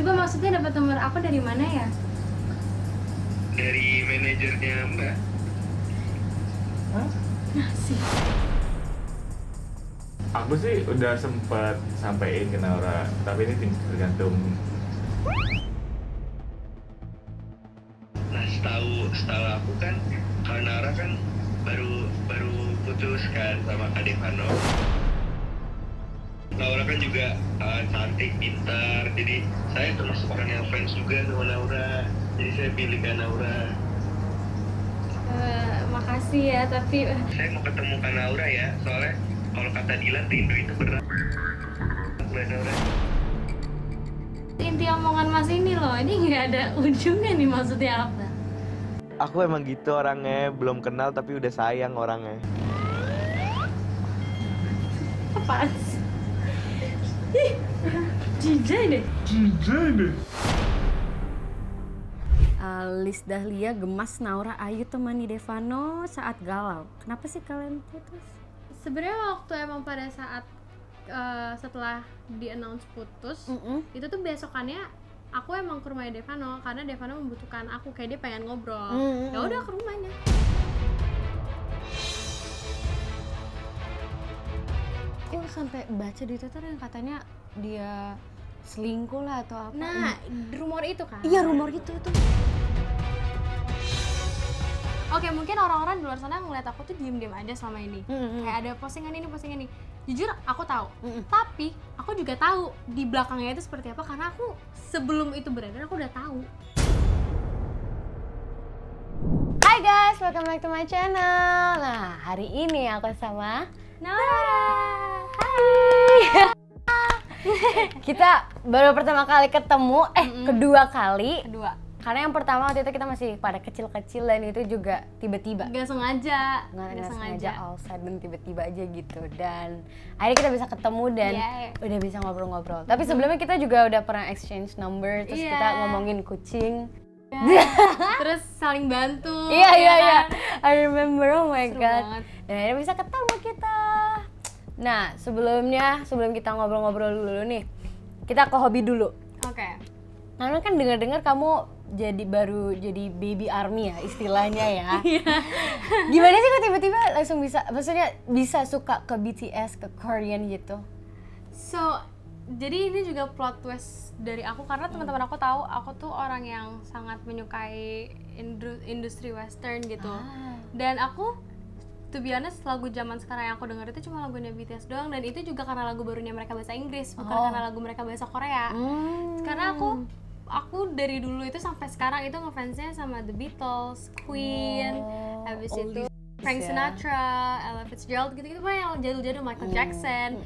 Coba maksudnya dapat nomor aku dari mana ya? Dari manajernya Mbak. Sih. Aku sih udah sempet sampein ke Naura, tapi ini tergantung. Nah, setahu aku kan Kak Naura kan baru putus kan sama Kak Devano. Naura kan juga cantik, pintar, jadi saya termasuk orang yang fans juga sama Naura. Jadi saya pilih Kak Naura. Makasih ya, tapi Saya mau ketemu Kak Naura ya, soalnya kalau kata Dilan rindu itu berat. Mbak Naura. inti omongan Mas ini loh, ini nggak ada ujungnya nih, maksudnya apa? Aku emang gitu orangnya, belum kenal tapi udah sayang orangnya. Apaan sih? Ih, jijai deh. Lis Dahlia gemas Naura Ayu temani Devano saat galau. Kenapa sih kalian putus? Sebenarnya waktu emang pada saat setelah di announce putus, itu tuh besokannya aku emang ke rumahnya Devano karena Devano membutuhkan aku, kayak dia pengen ngobrol. Ya udah ke rumahnya. Aku sampai baca di Twitter yang katanya dia selingkuh lah atau apa. Nah, rumor itu kan. Iya, rumor itu tuh. Oke, mungkin orang-orang di luar sana ngeliat aku tuh diem-diem aja selama ini. Kayak ada postingan ini. Jujur aku tahu. Tapi aku juga tahu di belakangnya itu seperti apa karena aku sebelum itu beredar aku udah tahu. Hai guys, welcome back to my channel. Nah, hari ini aku sama Naura. Hai. Kita baru pertama kali ketemu, kedua kali. Karena yang pertama waktu itu kita masih pada kecil-kecil dan itu juga tiba-tiba. Gak sengaja. Nggak sengaja all sudden tiba-tiba aja gitu. Dan akhirnya kita bisa ketemu dan udah bisa ngobrol-ngobrol. Tapi sebelumnya kita juga udah pernah exchange number, terus kita ngomongin kucing. Terus saling bantu. Iya. I remember, oh my Seru god. banget. Dan akhirnya bisa ketemu kita. Nah, sebelum kita ngobrol-ngobrol dulu nih, kita ke hobi dulu. Oke. Nah, kan dengar-dengar kamu baru jadi baby army ya istilahnya ya. Gimana sih kok tiba-tiba langsung bisa suka ke BTS, ke Korean gitu? So, jadi ini juga plot twist dari aku karena teman-teman aku tahu aku tuh orang yang sangat menyukai industri western gitu. Dan aku, to be honest, lagu zaman sekarang yang aku denger itu cuma lagunya BTS doang, dan itu juga karena lagu barunya mereka bahasa Inggris, bukan karena lagu mereka bahasa Korea. Karena aku dari dulu itu sampai sekarang itu ngefansnya sama The Beatles, Queen, habis itu Frank Sinatra, Ella Fitzgerald gitu-gitu, yang jadul-jadul, Michael Jackson.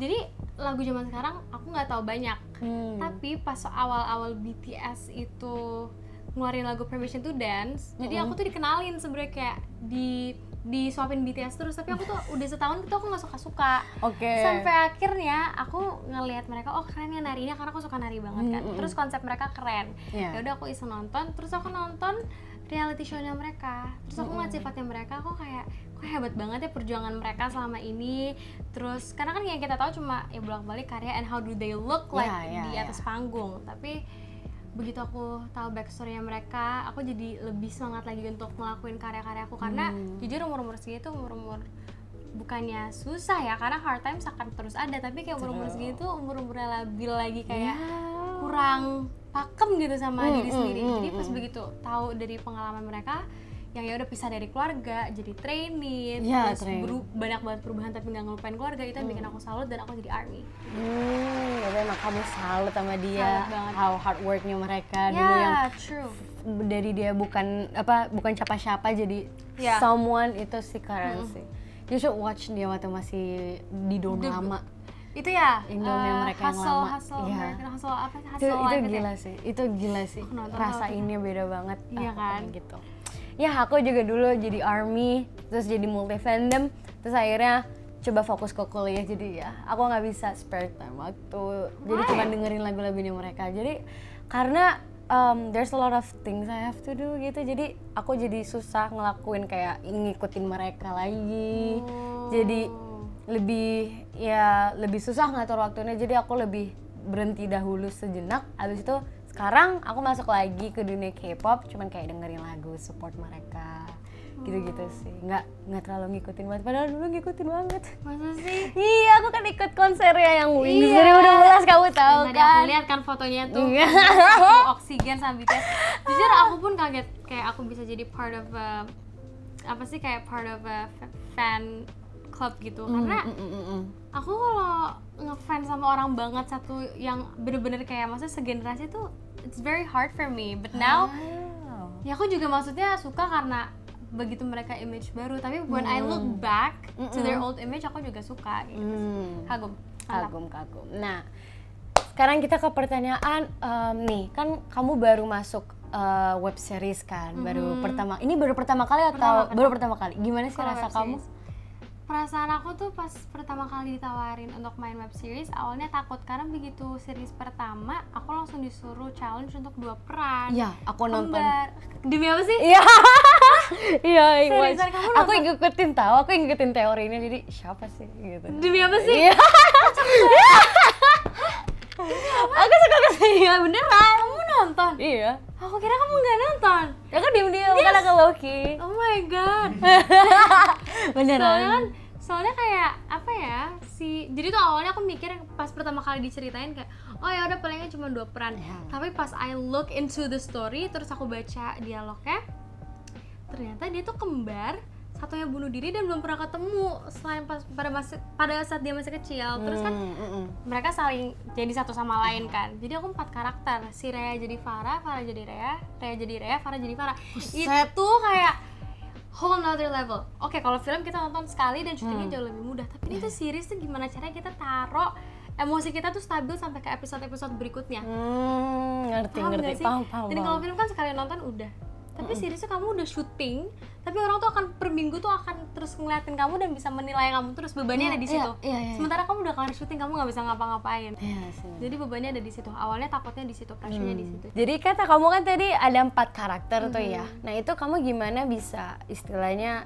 Jadi lagu zaman sekarang aku nggak tahu banyak. Tapi pas awal-awal BTS itu ngeluarin lagu Permission to Dance, jadi aku tuh dikenalin sebenarnya kayak disuapin BTS terus, tapi aku tuh udah setahun gitu aku nggak suka-suka. Sampai akhirnya aku ngelihat mereka, oh keren ya narinya, karena aku suka nari banget kan. Terus konsep mereka keren. Ya udah aku iseng nonton, terus aku nonton reality show-nya mereka. Terus aku ngeliat sifatnya mereka, aku kayak kok hebat banget ya perjuangan mereka selama ini. Terus karena kan yang kita tahu cuma ya bolak-balik karya and how do they look like di atas panggung. Tapi begitu aku tahu backstory-nya mereka, aku jadi lebih semangat lagi untuk ngelakuin karya-karyaku karena jujur umur-umur segitu umur-umur bukannya susah ya, karena hard times akan terus ada, tapi kayak umur-umur segitu umur-umurnya labil lagi, kayak kurang pakem gitu sama diri sendiri. Jadi pas begitu tahu dari pengalaman mereka yang ya udah pisah dari keluarga, jadi trainee, terus banyak banget perubahan tapi nggak ngelupain keluarga, itu yang bikin aku salut dan aku jadi ARMY. Jadi emang kamu salut sama dia, how hard worknya mereka dulu yang dari dia bukan siapa-siapa jadi someone, itu sih keren sih. You should watch dia waktu masih di Dom lama. Itu ya, Indomie mereka yang lama. Itu gila sih. Rasainnya beda banget. Iya kan? Gitu. Ya aku juga dulu jadi ARMY, terus jadi multi fandom, terus akhirnya coba fokus ke kuliah, jadi ya aku nggak bisa spare time waktu, jadi cuma dengerin lagu-lagunya mereka. Jadi karena there's a lot of things I have to do gitu, jadi aku jadi susah ngelakuin kayak ngikutin mereka lagi. Jadi lebih susah ngatur waktunya, jadi aku lebih berhenti dahulu sejenak, abis itu sekarang aku masuk lagi ke dunia K-pop, cuman kayak dengerin lagu, support mereka gitu-gitu sih, nggak terlalu ngikutin banget, padahal dulu ngikutin banget. Masa sih? Iya, aku kan ikut konsernya yang Wings Iya. 2012, kamu tahu Yang tadi aku kan? lihat kan fotonya tuh Iya. Oksigen sama BTS. Jujur aku pun kaget kayak aku bisa jadi part of a fan club gitu, karena aku kalau ngefans sama orang banget satu yang bener-bener kayak maksudnya segenerasi tuh it's very hard for me, but now ya aku juga maksudnya suka karena begitu mereka image baru, tapi when I look back to their old image aku juga suka gitu. Kagum. Mantap. Kagum. Nah, sekarang kita ke pertanyaan, nih kan kamu baru masuk web series kan, baru pertama kali atau baru pertama kali? Gimana sih Kalau rasa web kamu? series, perasaan aku tuh pas pertama kali ditawarin untuk main web series, awalnya takut karena begitu series pertama aku langsung disuruh challenge untuk 2 peran. Iya, aku nonton. Kembar. Demi apa sih? Iya. Iya, Seriusan, kamu aku nonton? ngikutin teori ini, jadi siapa sih gitu. Demi apa sih? Iya. Aku suka kesini, beneran. Kamu nonton? Iya. Aku kira kamu nggak nonton. Ya kan diem-diem, kan aku Loki. Oh my god. Beneran. Soalnya kayak apa ya jadi tuh awalnya aku mikir pas pertama kali diceritain kayak oh ya udah palingnya cuma 2 peran. Tapi pas I look into the story terus aku baca dialognya, ternyata dia tuh kembar, satunya bunuh diri dan belum pernah ketemu selain pada saat dia masih kecil. Terus kan mereka saling jadi satu sama lain kan. Jadi aku 4 karakter, si Rhea jadi Farah, Farah jadi Rhea, Rhea jadi Rhea, Farah jadi Farah. Itu kayak whole another level. Oke, kalau film kita nonton sekali dan syutingnya jauh lebih mudah. Tapi ini tuh series tuh gimana caranya kita taruh emosi kita tuh stabil sampai ke episode-episode berikutnya. Ngerti. Nggak sih? Paham. Jadi kalau film kan sekali nonton udah. Tapi series tuh kamu udah syuting, tapi orang tuh akan per minggu tuh akan terus ngeliatin kamu dan bisa menilai kamu terus, bebannya ada di situ. Iya. Sementara kamu udah kelar syuting, kamu nggak bisa ngapa-ngapain. Iya sih. Jadi bebannya ada di situ. Awalnya takutnya di situ, pressure-nya di situ. Jadi kata kamu kan tadi ada 4 karakter tuh ya. Nah itu kamu gimana bisa istilahnya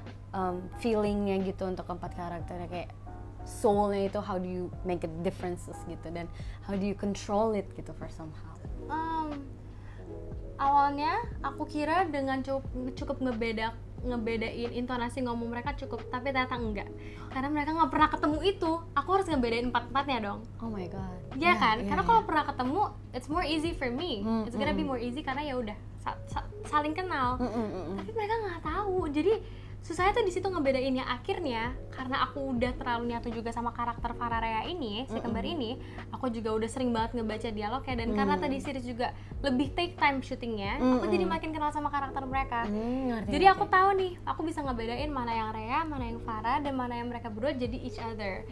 feelingnya gitu untuk 4 karakternya, kayak soulnya itu, how do you make a differences gitu, dan how do you control it gitu for somehow? Awalnya aku kira dengan cukup ngebedain intonasi ngomong mereka cukup, tapi ternyata enggak. Karena mereka nggak pernah ketemu itu, aku harus ngebedain 4-4-nya dong. Oh my god. Iya kan? Karena kalau pernah ketemu, it's more easy for me. It's gonna be more easy karena ya udah saling kenal. Tapi mereka nggak tahu, jadi susahnya tuh di situ ngebedainnya. Akhirnya karena aku udah terlalu nyatu juga sama karakter Farah Rhea ini, si kembar ini, aku juga udah sering banget ngebaca dialognya, dan karena tadi series juga lebih take time syutingnya, aku jadi makin kenal sama karakter mereka. Jadi aku tahu nih, aku bisa ngebedain mana yang Rhea, mana yang Farah, dan mana yang mereka berdua jadi each other.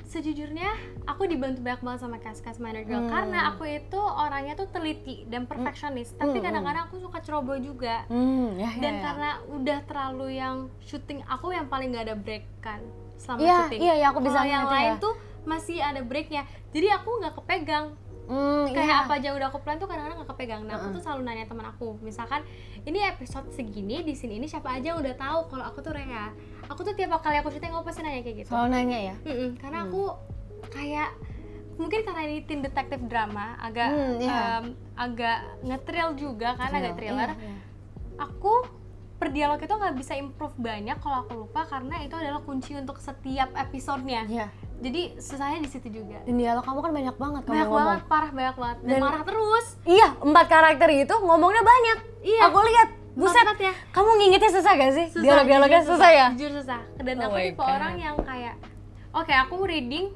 Sejujurnya aku dibantu banyak banget sama cast Minor Girl, karena aku itu orangnya tuh teliti dan perfeksionis, tapi kadang-kadang aku suka ceroboh juga. Dan karena udah terlalu yang syuting aku yang paling gak ada break kan selama syuting. Iya, aku bisa Kalau yang ngerti lain ya. tuh masih ada breaknya, jadi aku nggak kepegang. Kayak apa aja udah aku plan tuh kadang-kadang nggak kepegang. Nah aku tuh selalu nanya teman aku, misalkan ini episode segini di sini ini siapa aja yang udah tahu kalau aku tuh Rhea. Aku tuh tiap kali aku syuting aku pasti nanya kayak gitu. Selalu nanya ya. Karena aku kayak mungkin karena ini teen detective drama agak agak nge-thrill juga kan, agak thriller. Aku per dialog itu nggak bisa improve banyak kalau aku lupa, karena itu adalah kunci untuk setiap episodenya. Jadi susahnya di situ juga. Dan dialog kamu kan banyak banget kamu Banyak ngomong. banget, parah banyak banget. Dan marah terus. Iya, 4 karakter itu ngomongnya banyak. Iya. Aku lihat. Buset, Banget ya. kamu ngingetnya susah gak sih? Susah, Dialog-dialognya jujur susah ya? Jujur susah. Dan Oh aku my tipe God. orang yang kayak oke, aku reading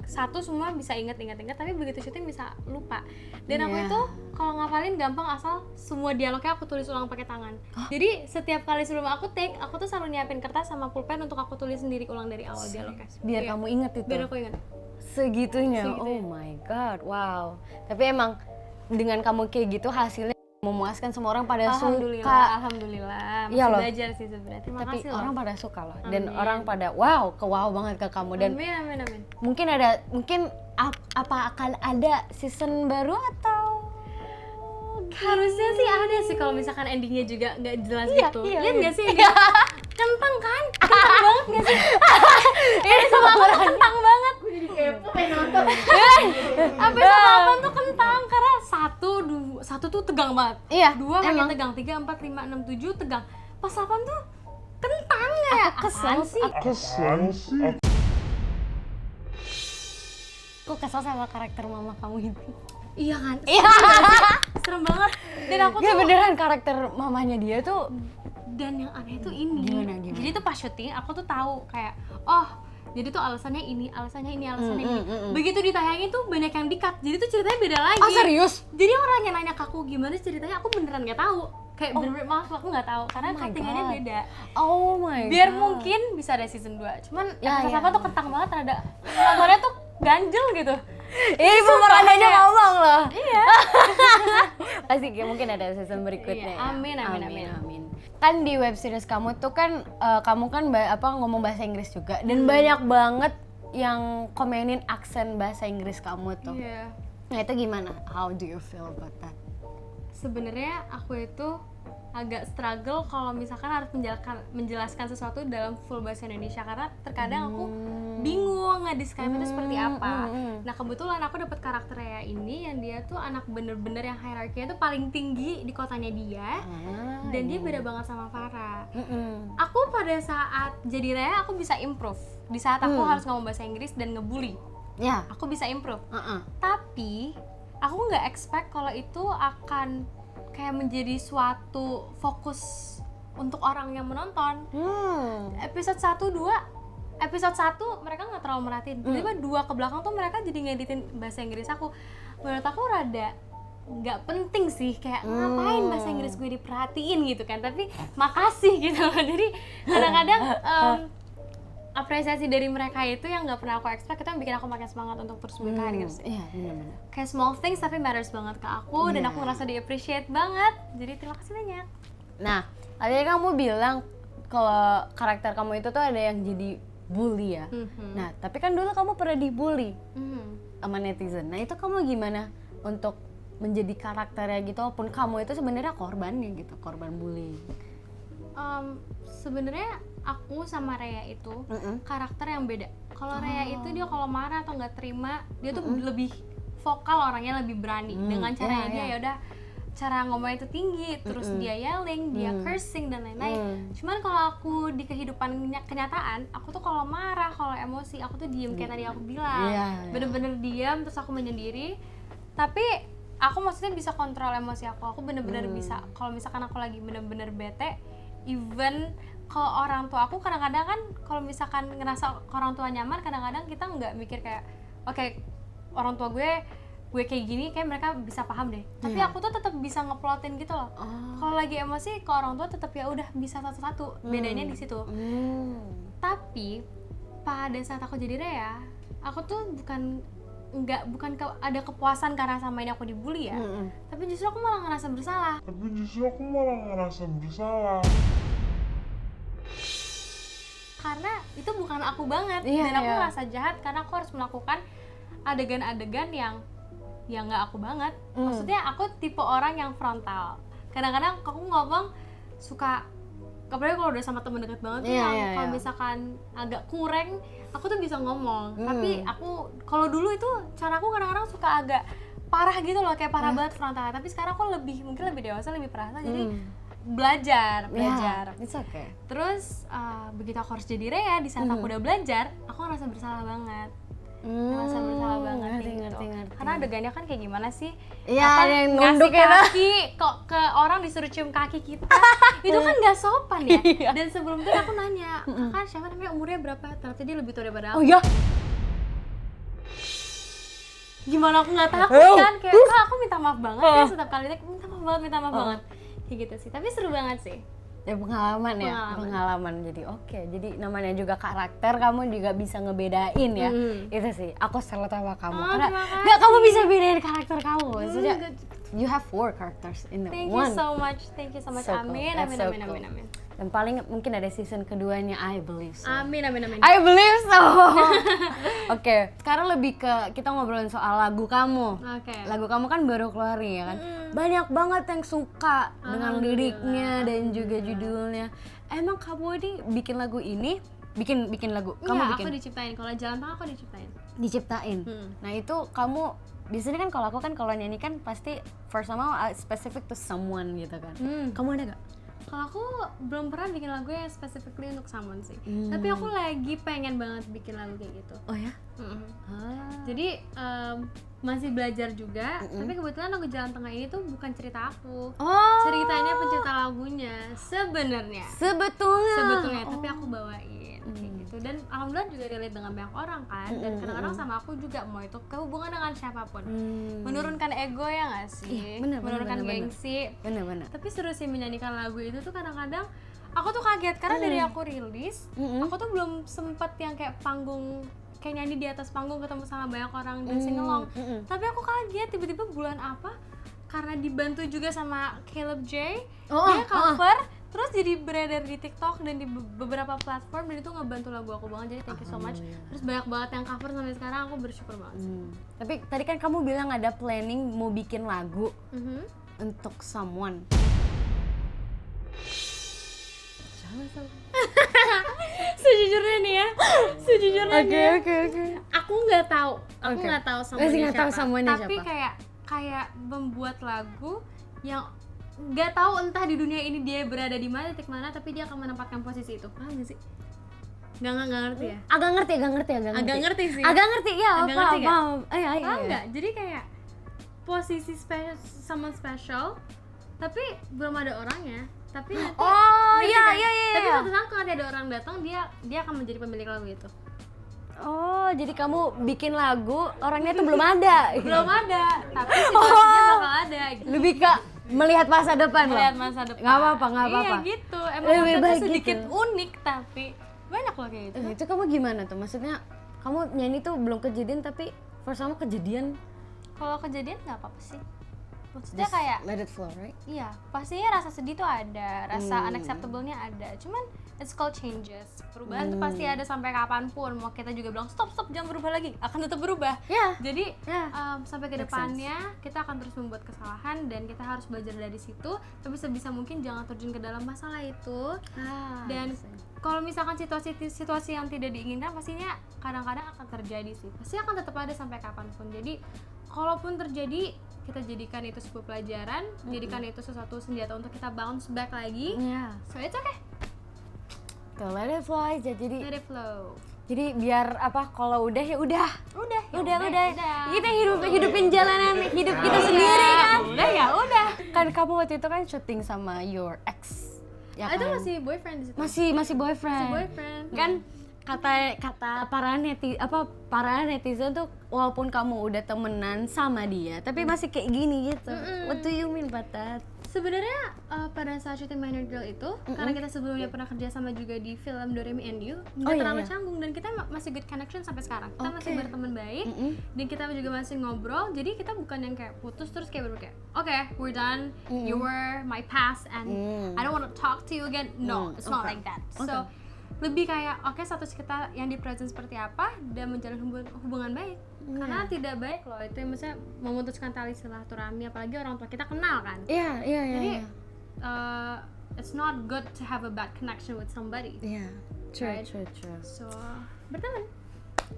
satu semua bisa inget, tapi begitu syuting bisa lupa. Dan aku itu kalau ngapalin gampang asal semua dialognya aku tulis ulang pakai tangan. Jadi setiap kali sebelum aku take, aku tuh selalu nyiapin kertas sama pulpen untuk aku tulis sendiri ulang dari awal dialognya. Biar kamu inget itu. Biar aku inget. Segitunya. Oh my god, wow. Tapi emang dengan kamu kayak gitu hasilnya memuaskan, semua orang pada Alhamdulillah, suka. Iya alhamdulillah. Masih loh. belajar sih sebenarnya. Terima Tapi kasih orang loh. pada suka loh. Dan Amin. orang pada wow banget ke kamu. Dan Amin. mungkin apa akan ada season baru atau Harusnya sih ada sih kalau misalkan endingnya juga nggak jelas gitu. Lihat nggak sih? Kentang kan? Kentang banget nggak sih? ini semua Kentang banget. Episode 8 tuh kentang karena satu tuh tegang banget. Iya, Dua makin emang. tegang, 3, 4, 5, 6, 7 tegang. Pas 8 tuh kentang ya. Kesel Apaan sih? Aku kesel sama karakter mama kamu itu. Iya kan? Serem banget. Dan aku Ya tuh beneran karakter mamanya dia tuh dan yang aneh tuh ini. Gimana? Jadi tuh pas syuting aku tuh tahu kayak oh jadi tuh alasannya ini. Begitu ditayangin tuh banyak yang di-cut. Jadi tuh ceritanya beda lagi. Oh serius? Jadi orang yang nanya ke aku gimana ceritanya, aku beneran nggak tahu. Kayak bener-bener maaf aku nggak tahu karena Oh my cuttingannya God. beda. Oh my Biar god. mungkin bisa ada season 2. Cuman Ya, episode ya. apa tuh kentang banget, rada nontonnya tuh ganjel gitu. Ih, pemerannya kayak- ngomong loh. Iya. Pasti kayak mungkin ada season berikutnya. Iya, ya. amin. Kan di web series kamu tuh kan kamu kan ngomong bahasa Inggris juga dan banyak banget yang komenin aksen bahasa Inggris kamu tuh. Iya. Nah, itu gimana? How do you feel about that? Sebenarnya aku itu agak struggle kalau misalkan harus menjelaskan sesuatu dalam full bahasa Indonesia karena terkadang aku bingung nge-describe itu seperti apa. Nah kebetulan aku dapat karakter Rhea ini yang dia tuh anak bener-bener yang hierarkinya tuh paling tinggi di kotanya dia dan dia beda banget sama Farah. Aku pada saat jadi Rhea aku bisa improve di saat aku harus ngomong bahasa Inggris dan ngebully. Ya. Aku bisa improve. Tapi aku nggak expect kalau itu akan kayak menjadi suatu fokus untuk orang yang menonton. Episode 1, 2, episode 1 mereka nggak terlalu merhatiin. Tiba-tiba 2 ke belakang tuh mereka jadi ngeditin bahasa Inggris aku. Menurut aku rada nggak penting sih, kayak ngapain bahasa Inggris gue diperhatiin gitu kan. Tapi makasih gitu loh. Jadi kadang-kadang apresiasi dari mereka itu yang nggak pernah aku expect, itu yang bikin aku makin semangat untuk terus berkarya gitu sih. Iya, benar-benar. Kayak small things tapi matters banget ke aku dan aku ngerasa di appreciate banget. Jadi terima kasih banyak. Nah, tadi kamu bilang kalau karakter kamu itu tuh ada yang jadi bully ya. Nah, tapi kan dulu kamu pernah dibully sama netizen. Nah, itu kamu gimana untuk menjadi karakternya gitu walaupun kamu itu sebenarnya korbannya gitu, korban bully. Sebenarnya aku sama Rhea itu karakter yang beda. Kalau Rhea itu dia kalau marah atau nggak terima, dia tuh lebih vokal, orangnya lebih berani. Dengan caranya dia ya udah cara ngomongnya itu tinggi, terus dia yelling, dia cursing dan lain-lain. Cuman kalau aku di kehidupan kenyataan, aku tuh kalau marah, kalau emosi, aku tuh diem kayak tadi aku bilang. Bener-bener diam, terus aku menyendiri. Tapi aku maksudnya bisa kontrol emosi aku. Aku bener-bener bisa. Kalau misalkan aku lagi bener-bener bete, even ke orang tua aku kadang-kadang kan kalau misalkan ngerasa orang tua nyaman, kadang-kadang kita nggak mikir kayak oke, orang tua gue kayak gini kayak mereka bisa paham deh. Tapi aku tuh tetap bisa ngeplotin gitu loh. Kalau lagi emosi ke orang tua tetap ya udah bisa satu-satu. Bedanya di situ. Tapi pada saat aku jadi Rhea, aku tuh bukan ada kepuasan karena sama ini aku dibully ya. Tapi justru aku malah ngerasa bersalah. Karena itu bukan aku banget dan aku ngerasa jahat karena aku harus melakukan adegan-adegan yang nggak aku banget. Maksudnya aku tipe orang yang frontal. Kadang-kadang aku ngomong suka, apalagi kalau udah sama temen deket banget tuh kalau misalkan agak kurang, aku tuh bisa ngomong. Tapi aku kalau dulu itu cara aku kadang-kadang suka agak parah gitu loh, kayak parah banget frontal. Tapi sekarang aku mungkin lebih dewasa, lebih perasa, jadi belajar. It's okay. Terus begitu aku harus jadi Rhea, di saat aku udah belajar, aku ngerasa bersalah banget. Ngerasa bersalah banget ngerti. Karena adegannya kan kayak gimana sih? Iya, Apa, yang ngasih nunduk ya. kaki kok ke orang disuruh cium kaki kita. Itu kan gak sopan ya. Dan sebelum itu aku nanya, kakak siapa namanya, umurnya berapa? Ternyata dia lebih tua daripada aku. Oh iya. Gimana aku nggak takut kan? Kayak kak aku minta maaf banget ya, setiap kali minta maaf banget. Kayak gitu sih. Tapi seru banget sih. Ya pengalaman jadi oke. Jadi namanya juga karakter, kamu juga bisa ngebedain ya. Itu sih aku salut sama kamu karena nggak kamu bisa bedain karakter kamu. Maksudnya you have 4 characters in the Thank one. you so much. So cool. Amin. That's so cool. Dan paling mungkin ada season keduanya, I believe so. Amin. I believe so. Oke, sekarang lebih ke kita ngobrolin soal lagu kamu. Oke. Lagu kamu kan baru keluar nih ya kan. Banyak banget yang suka dengan liriknya dan juga judulnya. Emang kamu ini bikin lagu ini bikin lagu. Kamu Enggak, bikin? aku diciptain. Kalau Jalan Tengah aku diciptain. Diciptain. Nah itu kamu biasanya kan kalau aku kan kalau nyanyi kan pasti first sama specific to someone gitu kan. Kamu ada gak? Kalau aku belum pernah bikin lagu yang specifically untuk someone sih. Tapi aku lagi pengen banget bikin lagu kayak gitu. Oh ya? Jadi masih belajar juga, tapi kebetulan lagu Jalan Tengah ini tuh bukan cerita aku. Ceritanya pencipta lagunya sebenarnya. Sebetulnya, tapi aku bawain kayak gitu. Dan alhamdulillah juga relate dengan banyak orang kan. Dan kadang-kadang sama aku juga mau itu kehubungan dengan siapapun. Menurunkan ego ya nggak sih? Bener, Menurunkan gengsi. Bener-bener. Tapi seru sih menyanyikan lagu itu tuh kadang-kadang aku tuh kaget karena dari aku rilis, aku tuh belum sempet yang kayak panggung kayak nyanyi di atas panggung ketemu sama banyak orang dan singelong. Tapi aku kaget tiba-tiba bulan apa karena dibantu juga sama Caleb J, dia cover terus jadi beredar di TikTok dan di beberapa platform dan itu ngebantu lagu aku banget, jadi thank you so much. Terus banyak banget yang cover sampai sekarang, aku bersyukur banget. Tapi tadi kan kamu bilang ada planning mau bikin lagu untuk someone. Sejujurnya nih ya, Oke. aku nggak tahu, Oke. nggak tahu Masih nggak tahu someone-nya tapi siapa. kayak membuat lagu yang nggak tahu entah di dunia ini dia berada di mana, titik mana, tapi dia akan menempatkan posisi itu. Paham nggak sih? Nggak ngerti ya? Agak ngerti Agak ngerti sih. Agak ngerti ya, Agak ngerti nggak? paham. Paham nggak? Jadi kayak posisi someone special, tapi belum ada orangnya. Tapi nanti, ngerti kan? Tapi suatu saat kalau nanti ada orang datang, dia akan menjadi pemilik lagu itu. Oh, jadi kamu bikin lagu, orangnya tuh belum ada. Belum ada, tapi situasinya bakal ada. Gitu. Lebih ke melihat masa depan loh. Melihat masa depan. Nggak apa-apa. Iya gitu. Emang Lebih waktu baik itu sedikit gitu. unik, tapi banyak loh kayak gitu. Itu kamu gimana tuh? Maksudnya kamu nyanyi tuh belum kejadian tapi first sama kejadian. Kalau kejadian nggak apa-apa sih. Maksudnya kayak let it flow, right? iya, pastinya rasa sedih tuh ada, rasa unacceptable-nya ada. Cuman it's called changes. Perubahan tuh pasti ada sampai kapanpun. Mau kita juga bilang stop jangan berubah lagi, akan tetap berubah. Yeah. Jadi Yeah. sampai ke depannya kita akan terus membuat kesalahan dan kita harus belajar dari situ. Tapi sebisa mungkin jangan terjun ke dalam masalah itu. Dan kalau misalkan situasi yang tidak diinginkan pastinya kadang-kadang akan terjadi sih. Pasti akan tetap ada sampai kapanpun. Jadi kalaupun terjadi, kita jadikan itu sebuah pelajaran, jadikan itu sesuatu senjata untuk kita bounce back lagi. Yeah. So it's okay. Tuh, let it flow aja. Jadi Let it flow. Jadi biar apa kalau udah ya udah. Udah. Kita hidupin jalanan hidup kita sendiri kan. Udah ya udah. Kan kamu waktu itu kan syuting sama your ex. Ya Itu kan? masih boyfriend di situ. masih boyfriend. Boyfriend. Kan kata para netizen tuh walaupun kamu udah temenan sama dia tapi masih kayak gini gitu. What do you mean by that? Sebenarnya pada saat syuting Minor Girl itu, karena kita sebelumnya pernah kerja sama juga di film Doremi and You, nggak terlalu canggung dan kita masih good connection sampai sekarang. Kita masih berteman baik dan kita juga masih ngobrol. Jadi kita bukan yang kayak putus terus kayak baru kayak, okay, we're done. You were my past and I don't want to talk to you again. No, it's not like that. So lebih kayak status kita yang di present seperti apa dan menjalin hubungan baik. Karena tidak baik loh itu misalnya memutuskan tali silaturahmi apalagi orang tua kita kenal kan. Iya. Jadi it's not good to have a bad connection with somebody. Iya. True. So berteman.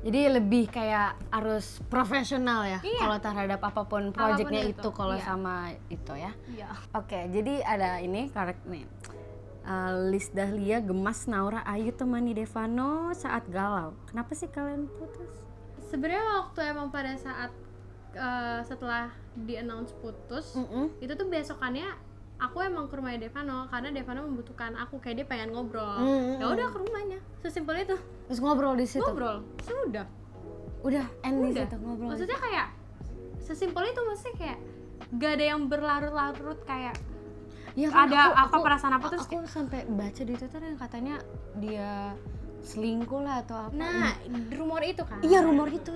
Jadi lebih kayak harus profesional ya kalau terhadap apapun projectnya Apapun itu kalau iya. sama itu ya. Iya. Oke, jadi ada ini karakter nih. Liz Dahlia gemas Naura Ayu temani Devano saat galau. Kenapa sih kalian putus? Sebenarnya waktu emang pada saat setelah di-announce putus, itu tuh besokannya aku emang ke rumahnya Devano karena Devano membutuhkan aku, kayak dia pengen ngobrol. Ya udah ke rumahnya. Sesimpel itu. Terus ngobrol di situ. Ngobrol. Sudah. Udah end di Udah. situ ngobrol. Maksudnya kayak sesimpel itu, maksudnya kayak gak ada yang berlarut-larut kayak ya kan, ada perasaan apa terus aku sampai baca di Twitter yang katanya dia selingkuh lah atau apa. nah rumor itu kan. Iya, rumor itu.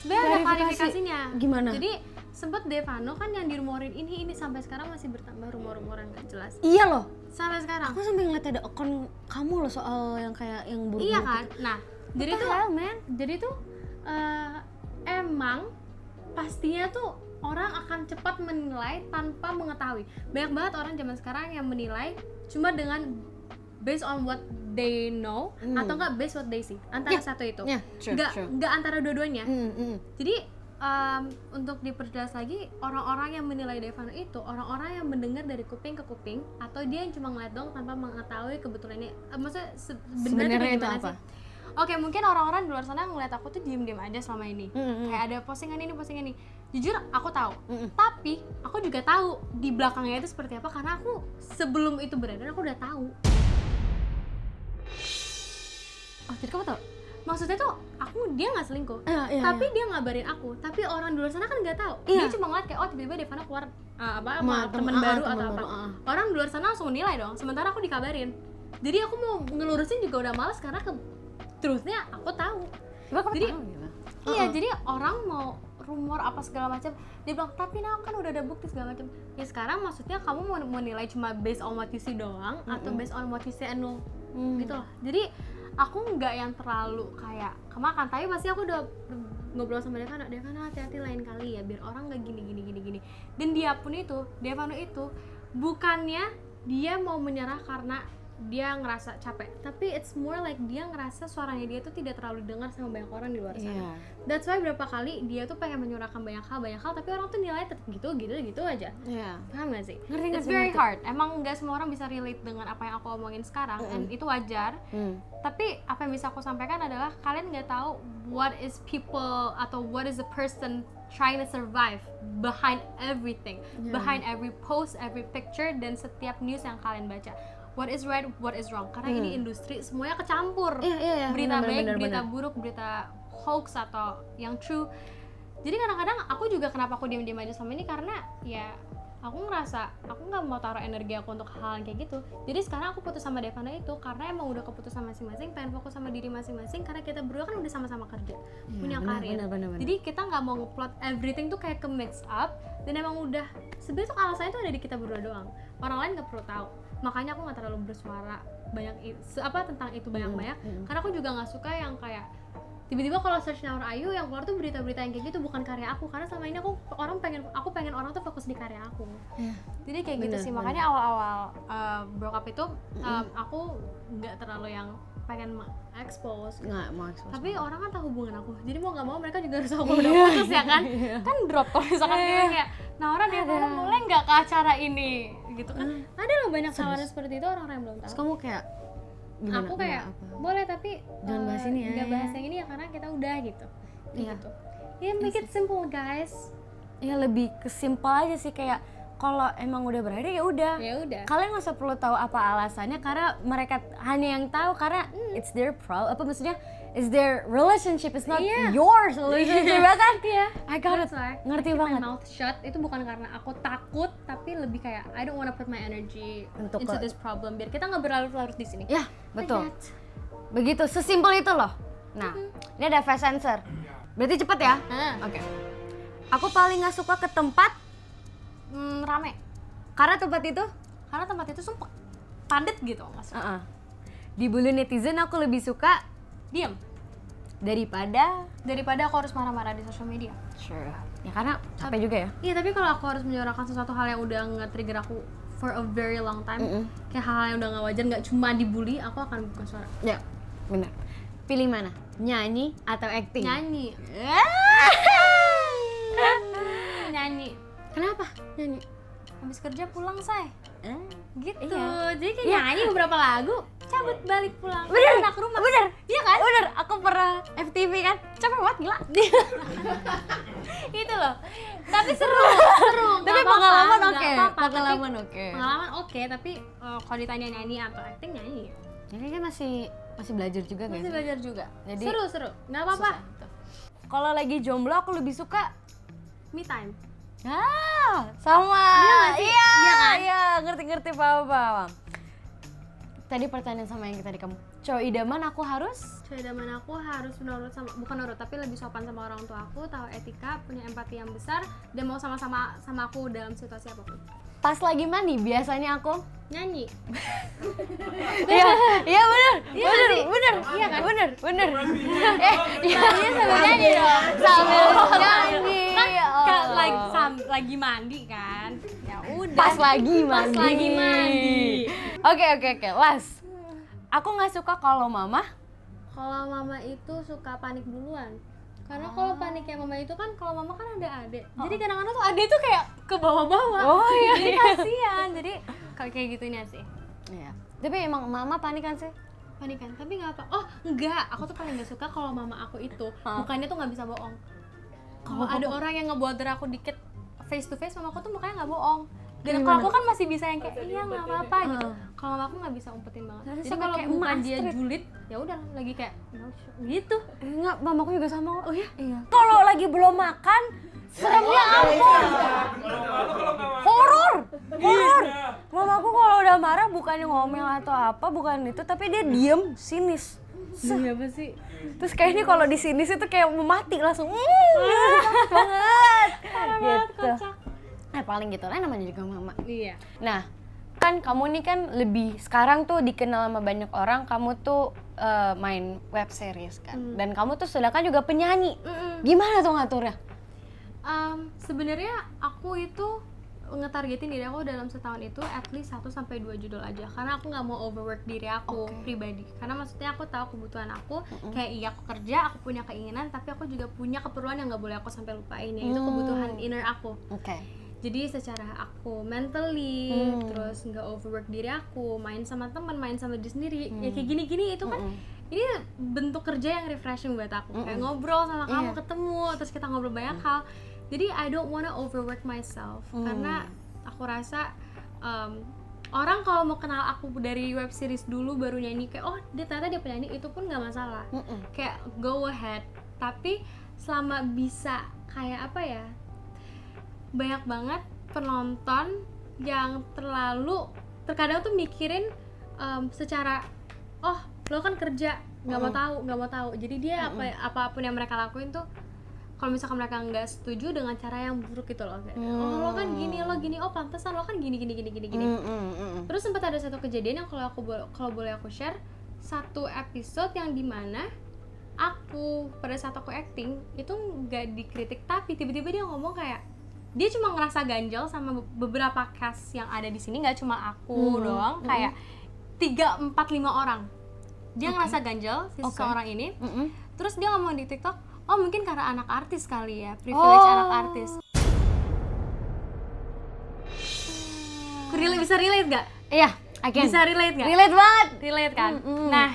Sebenarnya ada klarifikasinya. Gimana? Jadi sempet Devano kan yang dirumorin ini sampai sekarang masih bertambah rumor-rumoran gak jelas. Iya loh. Sampai sekarang. Aku sampai ngeliat ada akun kamu loh soal yang kayak yang buruk-buruk. Iya kan? Nah, jadi tuh man? Jadi tuh emang pastinya tuh orang akan cepat menilai tanpa mengetahui. Banyak banget orang zaman sekarang yang menilai cuma dengan based on what they know atau enggak based what they see, antara satu itu. True. Enggak antara dua-duanya. Jadi untuk diperjelas lagi, orang-orang yang menilai Devano itu orang-orang yang mendengar dari kuping ke kuping, atau dia yang cuma ngeliat dong tanpa mengetahui kebetulannya, maksudnya sebenarnya itu apa? Oke, mungkin orang-orang di luar sana ngeliat aku tuh diem-diem aja selama ini. Kayak ada postingan ini. Jujur aku tahu. Tapi aku juga tahu di belakangnya itu seperti apa, karena aku sebelum itu beredar aku udah tahu. Oh, jadi kamu tahu? Maksudnya tuh dia nggak selingkuh, tapi dia ngabarin aku. Tapi orang di luar sana kan nggak tahu. Dia cuma ngeliat kayak, oh tiba-tiba Devano keluar sama teman baru atau apa. Orang di luar sana langsung nilai dong. Sementara aku dikabarin. Jadi aku mau ngelurusin juga udah males karena truthnya aku tahu. Jadi iya, jadi orang mau rumor apa segala macam, dia bilang tapi kan udah ada bukti segala macam. Ya sekarang maksudnya kamu mau nilai cuma based on what you see doang atau based on what you say and know gitu loh. Jadi aku nggak yang terlalu kayak kemakan, tapi pasti aku udah ngobrol sama Devano hati-hati lain kali ya, biar orang nggak gini. Dan Devano itu bukannya dia mau menyerah karena dia ngerasa capek, tapi it's more like dia ngerasa suaranya dia tuh tidak terlalu dengar sama banyak orang di luar sana. That's why berapa kali dia tuh pengen menyuarakan banyak hal, tapi orang tuh nilai tetap gitu aja. Paham gak sih? It's very hard. Emang nggak semua orang bisa relate dengan apa yang aku omongin sekarang, and itu wajar. Tapi apa yang bisa aku sampaikan adalah kalian nggak tahu what is people atau what is a person trying to survive behind everything, behind every post, every picture, dan setiap news yang kalian baca. What is right, what is wrong, karena ini industri semuanya kecampur. Berita baik, berita buruk, berita hoax atau yang true. Jadi kadang-kadang aku juga kenapa aku diam-diam aja sama ini, karena ya aku ngerasa aku nggak mau taruh energi aku untuk hal yang kayak gitu. Jadi sekarang aku putus sama Devano itu karena emang udah keputusan masing-masing, pengen fokus sama diri masing-masing, karena kita berdua kan udah sama-sama kerja, punya karir. Jadi kita nggak mau ngeplot everything tuh kayak ke-mix up, dan emang udah sebenarnya tuh alasannya tuh ada di kita berdua doang. Orang lain nggak perlu tahu. Makanya aku nggak terlalu bersuara banyak tentang itu banyak-banyak, karena aku juga nggak suka yang kayak tiba-tiba kalau search Naura Ayu yang keluar tuh berita-berita yang kayak gitu, bukan karya aku, karena selama ini aku pengen orang tuh fokus di karya aku. Jadi kayak gitu sih. Makanya awal-awal broke up itu aku nggak terlalu yang pengen expose. Tapi orang kan tahu hubungan aku, jadi mau nggak mau mereka juga harus tahu aku udah putus ya kan. Kan drop kalau misalkan kayak Naura Devano boleh nggak ke acara ini gitu kan. Ada loh banyak tawaran seperti itu, orang-orang yang belum tahu. Terus kamu kayak gimana? Aku kayak boleh, tapi jangan bahas ini ya. Nggak bahas yang ini ya, karena kita udah gitu. Gitu. Ya make it simple guys. Ya lebih kesimpel aja sih, kayak kalau emang udah berakhir ya udah. Kalian nggak usah perlu tahu apa alasannya, karena mereka hanya yang tahu, karena it's their problem. Apa maksudnya? It's their relationship, it's not yours relationship, kan? I got it. Ngerti banget. My mouth shut itu bukan karena aku takut, tapi lebih kayak I don't wanna put my energy into this problem, biar kita nggak berlarut-larut di sini. Ya, betul. Begitu, sesimpel itu loh. Nah, ini ada fast answer. Berarti cepet ya? Oke. Aku paling nggak suka ke tempat rame. Karena tempat itu Sumpah padat gitu maksudnya. Dibully netizen aku lebih suka Diam daripada aku harus marah-marah di sosial media. Sure. Ya karena capek juga ya. Iya, tapi kalau aku harus menyuarakan sesuatu hal yang udah nge-trigger aku for a very long time, kayak hal yang udah nggak wajar, nggak cuma dibully, aku akan buka suara. Ya, benar. Pilih mana? Nyanyi atau acting? Nyanyi. Nyanyi. Kenapa? Nyanyi. Habis kerja pulang, say. Gitu. Iya. Jadi kayak nyanyi beberapa lagu, cabut balik pulang. Bener. Enak rumah. Bener. Iya kan? Bener. Aku pernah FTV kan. Capek banget gila. Itu loh. Tapi seru. Tapi pengalaman oke. Pengalaman oke. Pengalaman oke, tapi kalau ditanya nyanyi atau acting, nyanyi. Jadi kan masih belajar juga guys. Masih belajar juga. Jadi seru. Nggak apa-apa. Kalau lagi jomblo aku lebih suka Me time. Sama. Iya kan? Iya, ngerti paham. Tadi pertanyaan sama yang tadi kamu. Cowok idaman aku harus bukan nurut, tapi lebih sopan sama orang tua aku, tahu etika, punya empati yang besar, dan mau sama-sama sama aku dalam situasi apapun. Pas lagi mandi biasanya aku Nyanyi. Iya bener. Iya kan? Bener. Iya sambil nyanyi dong. Sambil nyanyi. Kan lagi mandi kan. Ya udah. Pas lagi mandi. Oke. Last. Aku nggak suka kalau mama. Kalau mama itu suka panik duluan. Karena kalau paniknya mama itu kan, kalau mama kan ada adik. Jadi kadang-kadang tuh adik tuh kayak ke bawah-bawah. Oh, iya, Jadi iya. kasihan. Jadi kayak gitunya sih. Iya. Tapi emang mama panik kan sih? Panikan, tapi nggak apa. Oh enggak, aku tuh paling nggak suka kalau mama aku itu mukanya tuh nggak bisa bohong. Kalau ada orang yang ngebother aku dikit face to face, mama aku tuh mukanya nggak bohong. Dan kalau aku kan masih bisa yang kayak iya nggak apa-apa gitu. Kalau mama aku nggak bisa umpetin banget. Jadi Sama kalau kayak muka Emak dia Astrid. julid, ya udah lagi kayak gitu. Enggak, mamaku juga sama. Oh ya? Iya. Kalau lagi belum makan, seremnya ampun. Horor. Mamaku kalau udah marah bukannya ngomel atau apa, bukan itu, tapi dia diem, sinis. Iya apa sih? Terus kayaknya kalau di sinis itu kayak mau mati langsung. Takut banget. Gitu. Kocak. Nah, paling gitu lah namanya juga mama. Iya. Nah, kan kamu nih kan lebih sekarang tuh dikenal sama banyak orang, kamu tuh main web series kan. Dan kamu tuh sedangkan juga penyanyi. Gimana tuh ngaturnya? Sebenarnya aku itu ngetargetin diri aku dalam setahun itu at least 1 sampai 2 judul aja, karena aku nggak mau overwork diri aku pribadi. Karena maksudnya aku tahu kebutuhan aku, kayak iya aku kerja, aku punya keinginan, tapi aku juga punya keperluan yang nggak boleh aku sampai lupain, yaitu kebutuhan inner aku. Oke. Jadi secara aku mentally, terus nggak overwork diri aku, main sama teman, main sama diri sendiri, ya kayak gini-gini itu kan ini bentuk kerja yang refreshing buat aku, kayak ngobrol sama kamu, ketemu, terus kita ngobrol banyak hal. Jadi I don't wanna overwork myself, karena aku rasa orang kalau mau kenal aku dari web series dulu baru nyanyi kayak oh dia ternyata dia penyanyi, itu pun nggak masalah, kayak go ahead. Tapi selama bisa kayak apa ya, banyak banget penonton yang terkadang tuh mikirin secara oh lo kan kerja nggak mau tahu jadi dia apapun yang mereka lakuin tuh kalau misalkan mereka nggak setuju dengan cara yang buruk gitu loh kayak oh lo kan gini oh pantesan lo kan gini terus sempat ada satu kejadian yang kalau boleh aku share, satu episode yang dimana aku pada saat aku acting itu nggak dikritik, tapi tiba-tiba dia ngomong kayak dia cuma ngerasa ganjel sama beberapa cast yang ada di sini, nggak cuma aku doang, kayak 3, 4, 5 orang dia ngerasa ganjel si seseorang ini. Terus dia ngomong di TikTok, oh mungkin karena anak artis kali ya, privilege anak artis. Bisa relate gak? Iya, Bisa relate gak? Relate banget. Relate kan? Nah,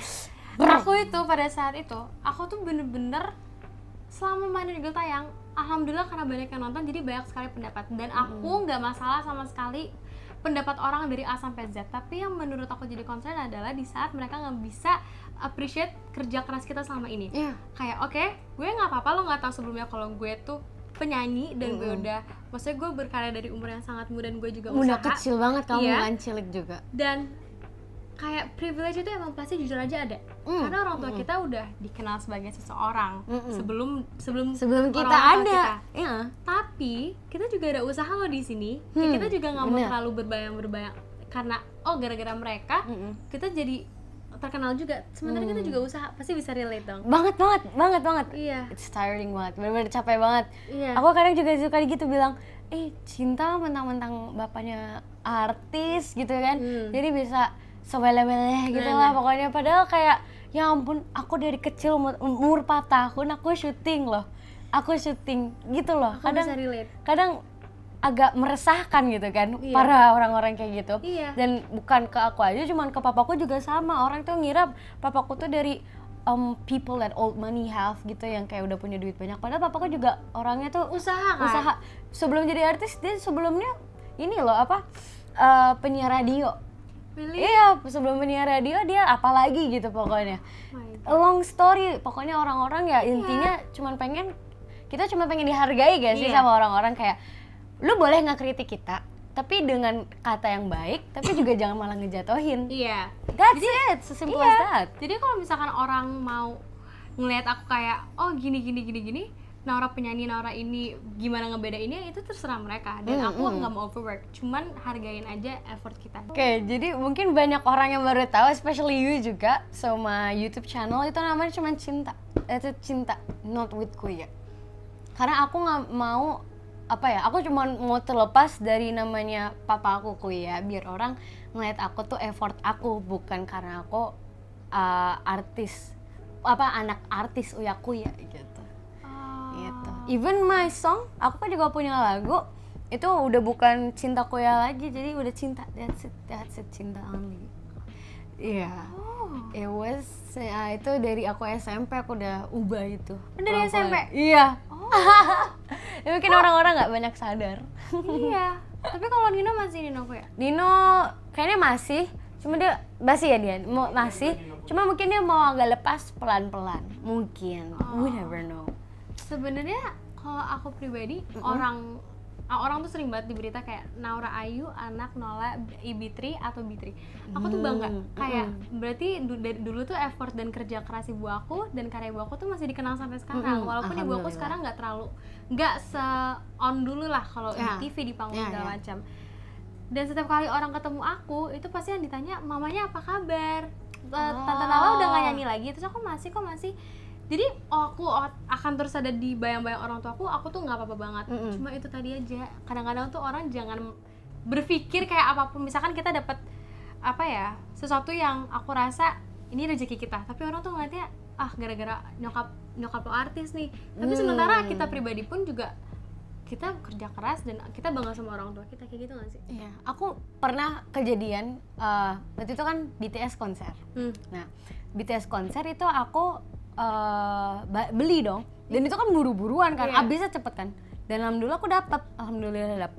aku itu pada saat itu, aku tuh bener-bener selama main di tayang, alhamdulillah karena banyak yang nonton jadi banyak sekali pendapat. Dan aku nggak masalah sama sekali pendapat orang dari A sampai Z. Tapi yang menurut aku jadi concern adalah di saat mereka nggak bisa appreciate kerja keras kita selama ini. Kayak oke, gue nggak apa-apa lo nggak tahu sebelumnya kalau gue tuh penyanyi dan gue udah, maksudnya gue berkarya dari umur yang sangat muda dan gue juga Udah usaha. kecil banget kamu Iya. kan, cilik juga. Dan kayak privilege itu emang pasti jujur aja ada, karena orang tua kita udah dikenal sebagai seseorang sebelum Sebelum kita orang-orang tua ada. kita. Iya. Tapi kita juga ada usaha loh di sini. Kayak kita juga nggak mau bener. terlalu berbayang karena gara-gara mereka kita jadi terkenal juga. Sementara kita juga usaha, pasti bisa relate dong. Banget. Iya. It's tiring banget, bener-bener capek banget. Iya. Aku kadang juga suka gitu bilang, cinta mentang-mentang bapaknya artis gitu kan, jadi bisa sebele-bele gitu lah pokoknya. Padahal kayak, ya ampun, aku dari kecil umur 4 tahun aku syuting loh. Aku syuting gitu loh. Aku bisa relate. Kadang agak meresahkan gitu kan, para orang-orang kayak gitu. Iya. Dan bukan ke aku aja, cuman ke papaku juga sama. Orang tuh ngira papaku tuh dari people that old money have gitu, yang kayak udah punya duit banyak. Padahal papaku juga orangnya tuh Usaha kan? usaha. Sebelum jadi artis, dia sebelumnya ini loh penyiar radio. Really? Iya, sebelum penyiar radio dia apalagi gitu pokoknya. Long story, pokoknya orang-orang ya intinya cuman pengen, kita cuma pengen dihargai gak sih sama orang-orang, kayak lu boleh nggak kritik kita, tapi dengan kata yang baik, tapi juga jangan malah ngejatohin. Iya. That's it, sesimpel as that. Jadi kalau misalkan orang mau ngelihat aku kayak oh gini, Naura penyanyi, Naura ini gimana ngebedainnya, itu terserah mereka. Dan aku nggak mau overwork, cuman hargain aja effort kita. Oke, jadi mungkin banyak orang yang baru tahu, especially you juga, sama YouTube channel itu namanya cuma Cinta. Itu Cinta, not with Kuya. Karena aku nggak mau, aku cuma mau terlepas dari namanya papa aku Kuya, biar orang ngeliat aku tuh effort aku, bukan karena aku anak artis Uyakuya gitu. Gitu. Even my song, aku kan juga punya lagu itu udah bukan cinta Koya lagi, jadi udah cinta, that's it, cinta only. Iya. It was itu dari aku SMP aku udah ubah itu. Dari SMP? Iya. Ya, mungkin orang-orang nggak banyak sadar. Iya. Tapi kalau Nino masih Nino Koya? Nino kayaknya masih, cuma dia masih ya dia masih. Cuma mungkin dia mau agak lepas pelan-pelan. Mungkin. We never know. Sebenarnya kalau aku pribadi orang tuh sering banget di berita kayak Naura Ayu anak Nola IB3 atau B3. Aku tuh bangga kayak berarti dari dulu tuh effort dan kerja keras ibu aku dan karya ibu aku tuh masih dikenal sampai sekarang. Walaupun ibu aku sekarang nggak se-on dulu lah kalau di TV, di panggung segala macam. Dan setiap kali orang ketemu aku itu pasti yang ditanya mamanya apa kabar, Tante Nala udah nggak nyanyi lagi, terus aku masih. Jadi aku akan terus ada di bayang-bayang orang tua aku tuh nggak apa-apa banget. Cuma itu tadi aja, kadang-kadang tuh orang jangan berpikir kayak apapun, misalkan kita dapat apa ya, sesuatu yang aku rasa ini rezeki kita, tapi orang tuh ngeliatnya gara-gara nyokap lo artis nih. Tapi sementara kita pribadi pun juga kita kerja keras dan kita bangga sama orang tua kita, kayak gitu nggak sih? Iya, aku pernah kejadian waktu itu kan BTS konser. Nah, BTS konser itu aku beli dong, dan itu kan buru-buruan kan, habisnya cepet kan. Dan alhamdulillah aku dapet,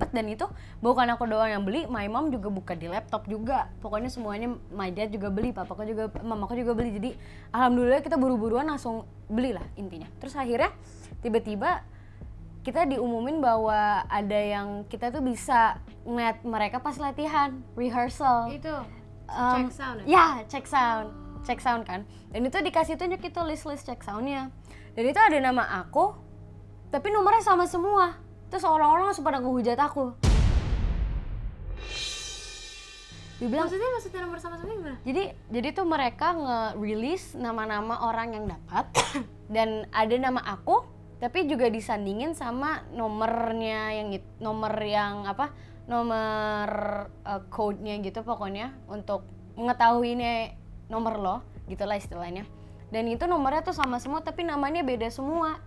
dan itu bukan aku doang yang beli, my mom juga buka di laptop juga. Pokoknya semuanya, my dad juga beli, papaku juga, mamaku juga beli. Jadi alhamdulillah kita buru-buruan langsung belilah intinya. Terus akhirnya tiba-tiba kita diumumin bahwa ada yang kita tuh bisa ngeliat mereka pas latihan, rehearsal. Itu check sound ya? Ya, check sound kan. Dan itu dikasih tunjuk itu list check soundnya. Dan itu ada nama aku, tapi nomornya sama semua. Terus orang-orang langsung pada ngehujat aku. Dibilang, maksudnya nomor sama-sama gimana? Jadi tuh mereka nge-release nama-nama orang yang dapat dan ada nama aku, tapi juga disandingin sama nomor code-nya gitu pokoknya untuk mengetahui ini nomor lo, gitulah istilahnya. Dan itu nomornya tuh sama semua tapi namanya beda semua.